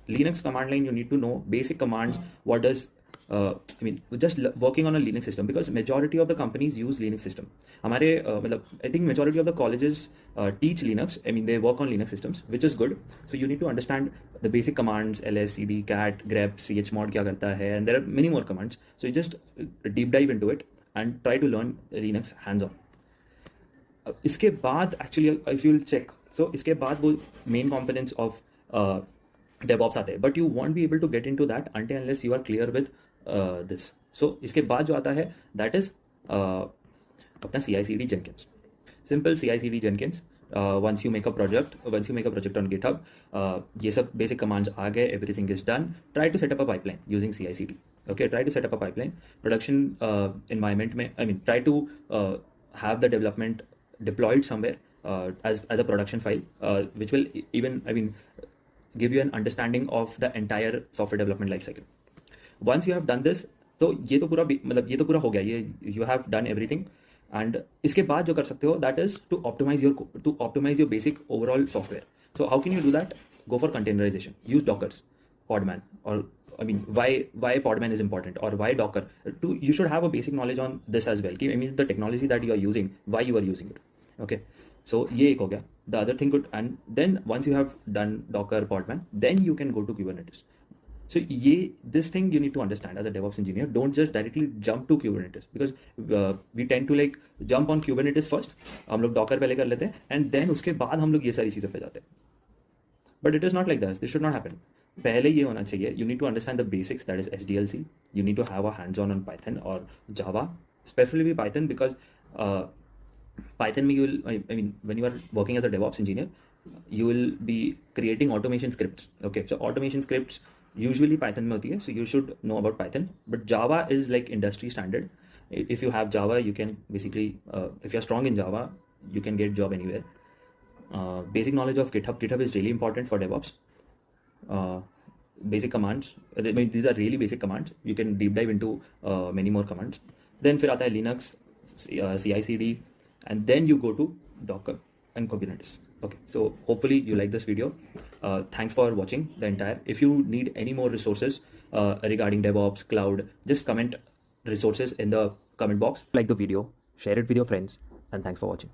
Linux command line, you need to know basic commands. What does just working on a Linux system, because majority of the companies use Linux system. I think majority of the colleges teach Linux. They work on Linux systems, which is good. So you need to understand the basic commands: ls, cd, cat, grep, chmod kya karta hai, and there are many more commands. So you just deep dive into it and try to learn Linux hands-on. इसके बाद actually if you'll check, so इसके बाद वो main components of DevOps आते हैं, but you won't be able to get into that until unless you are clear with this. So इसके बाद जो आता है that is अपना CI/CD Jenkins. Simple CI/CD Jenkins. Once you make a project on GitHub, ये सब basic commands आ गए, everything is done. Try to set up a pipeline using CI/CD. Okay, try to set up a pipeline. Production environment में, try to have the development deployed somewhere as a production file, which will even give you an understanding of the entire software development life cycle. Once you have done this, तो ये तो पूरा हो गया, ये you have done everything. And इसके बाद जो कर सकते हो, that is to optimize your basic overall software. So how can you do that? Go for containerization. Use Docker, Podman, or why Podman is important, or why Docker. You should have a basic knowledge on this as well. The technology that you are using, why you are using it. Okay, so ये एक हो गया. The other thing could, and then once you have done Docker, Podman, then you can go to Kubernetes. So this thing you need to understand as a DevOps engineer. Don't just directly jump to Kubernetes, because we tend to jump on Kubernetes first. हम लोग Docker पहले कर लेते हैं, and then उसके बाद हम लोग ये सारी चीज़ें पे जाते हैं. But it is not like that. This should not happen. पहले ये होना चाहिए. You need to understand the basics, that is SDLC. You need to have a hands-on on Python or Java, especially Python, because Python you will, when you are working as a DevOps engineer, you will be creating automation scripts. Okay, so automation scripts usually Python में होती है, so you should know about Python. But Java is like industry standard. If you have Java, you can basically, if you're strong in Java, you can get job anywhere. Basic knowledge of GitHub is really important for DevOps. Basic commands, these are really basic commands. You can deep dive into many more commands. Then फिर आता है Linux, CI/CD, and then you go to Docker and Kubernetes. Okay, so hopefully you like this video. Thanks for watching the entire. If you need any more resources regarding DevOps, cloud, just comment resources in the comment box. Like the video, share it with your friends, and thanks for watching.